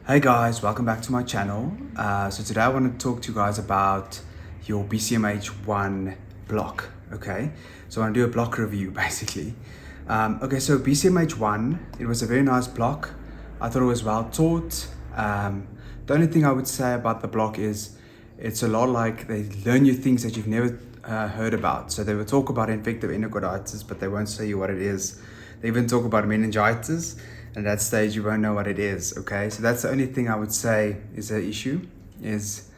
Hey guys, welcome back to my channel. So today I want to talk to you guys about your BCMH 1 block, okay? So I want to do a block review basically. Okay, so BCMH 1, it was a very nice block. I thought it was well taught. The only thing I would say about the block is it's a lot like they learn you things that you've never heard about. So they will talk about infective endocarditis, but they won't tell you what it is. They even talk about meningitis. At that stage, you won't know what it is, okay? So that's the only thing I would say is an issue, is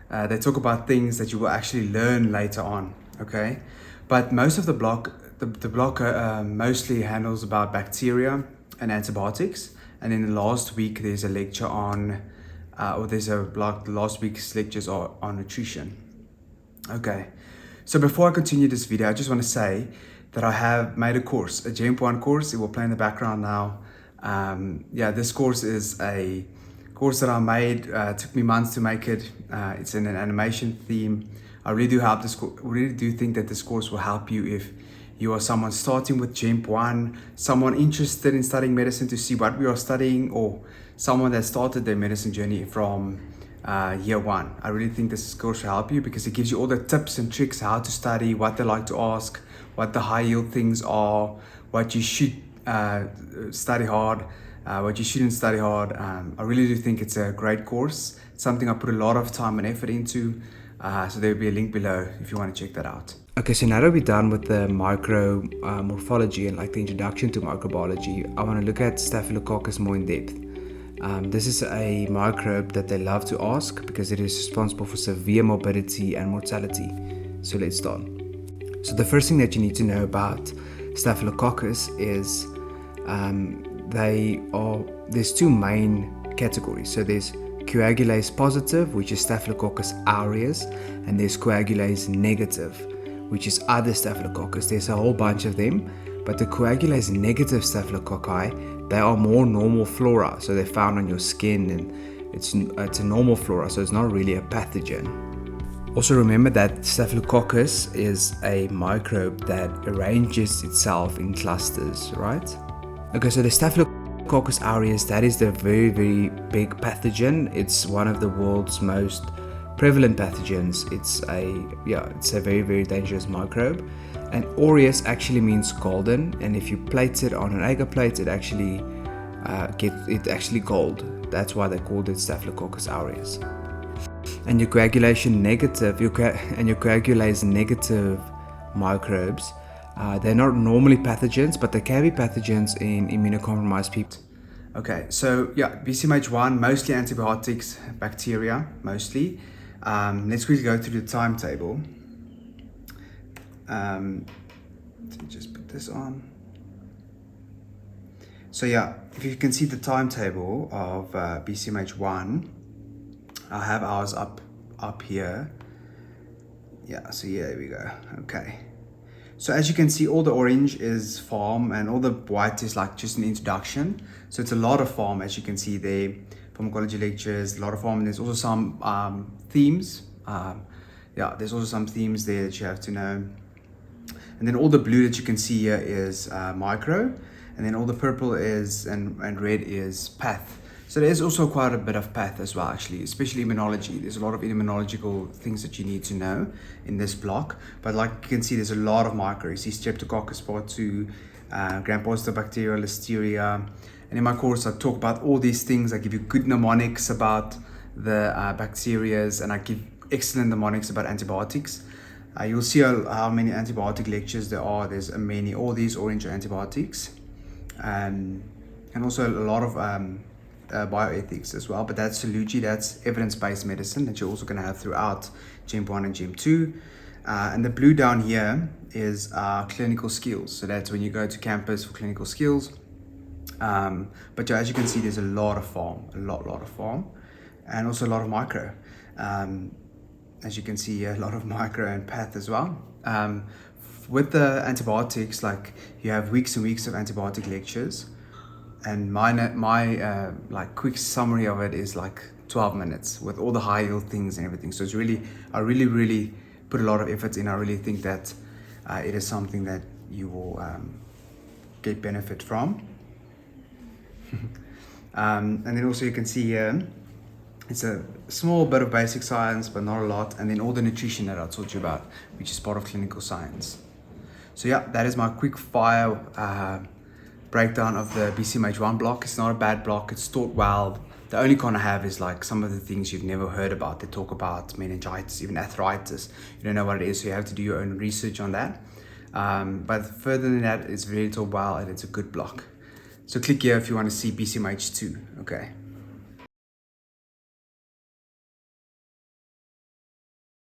they talk about things that you will actually learn later on, okay? But most of the block, the block mostly handles about bacteria and antibiotics. And then last week, there's a lecture on, last week's lectures are on nutrition. Okay, so before I continue this video, I just want to say that I have made a course, a GEMP1 course. It will play in the background now. This course is a course that I made. It took me months to make it. It's in an animation theme. I really do think that this course will help you if you are someone starting with GEMP1, someone interested in studying medicine to see what we are studying, or someone that started their medicine journey from year one. I really think this course will help you because it gives you all the tips and tricks how to study, what they like to ask, what the high yield things are, what you should study hard, what you shouldn't study hard. I really do think it's a great course. It's something I put a lot of time and effort into. So there will be a link below if you want to check that out. Okay, so now that we're done with the micro morphology and like the introduction to microbiology, I want to look at Staphylococcus more in depth. This is a microbe that they love to ask because it is responsible for severe morbidity and mortality. So let's start. So the first thing that you need to know about Staphylococcus is there's two main categories. So there's coagulase positive, which is Staphylococcus aureus, and there's coagulase negative, which is other Staphylococcus. There's a whole bunch of them, but the coagulase negative Staphylococci, they are more normal flora. So they're found on your skin and it's a normal flora, so it's not really a pathogen. Also remember that Staphylococcus is a microbe that arranges itself in clusters, right? Okay, so the Staphylococcus aureus, that is the very, very big pathogen. It's one of the world's most prevalent pathogens. It's a very, very dangerous microbe. And aureus actually means golden, and if you plate it on an agar plate, it actually gold. That's why they called it Staphylococcus aureus. And your coagulase negative microbes, they're not normally pathogens, but they can be pathogens in immunocompromised people. Okay, so BCMH1, mostly antibiotics, bacteria, mostly. Let's quickly go through the timetable. Let me just put this on. So if you can see the timetable of BCMH1, I have ours up here. So there we go. Okay. So as you can see, all the orange is farm and all the white is like just an introduction. So it's a lot of farm, as you can see there. Pharmacology lectures, a lot of farm. And there's also some themes. There's also some themes there that you have to know. And then all the blue that you can see here is micro. And then all the purple is and red is path. So there's also quite a bit of path as well, actually, especially immunology. There's a lot of immunological things that you need to know in this block. But like you can see, there's a lot of micro. You see Streptococcus part 2, gram-positive bacteria, listeria. And in my course, I talk about all these things. I give you good mnemonics about the bacterias, and I give excellent mnemonics about antibiotics. You'll see how many antibiotic lectures there are. There's many. All these orange are antibiotics. And also a lot of bioethics as well, but that's Solugi, that's evidence-based medicine that you're also going to have throughout GEMP1 and GEMP2. And the blue down here is clinical skills. So that's when you go to campus for clinical skills. But as you can see, there's a lot of farm, a lot of farm, and also a lot of micro. As you can see, a lot of micro and path as well. With the antibiotics, like you have weeks and weeks of antibiotic lectures. And my like quick summary of it is like 12 minutes with all the high yield things and everything. So it's I really put a lot of effort in. I really think that it is something that you will get benefit from. And then also you can see here, it's a small bit of basic science, but not a lot. And then all the nutrition that I taught you about, which is part of clinical science. So yeah, that is my quick fire breakdown of the BCMH1 block. It's not a bad block, it's taught well. The only con I have is like some of the things you've never heard about. They talk about meningitis, even arthritis. You don't know what it is, so you have to do your own research on that. But further than that, it's really taught well and it's a good block. So click here if you want to see BCMH2, okay?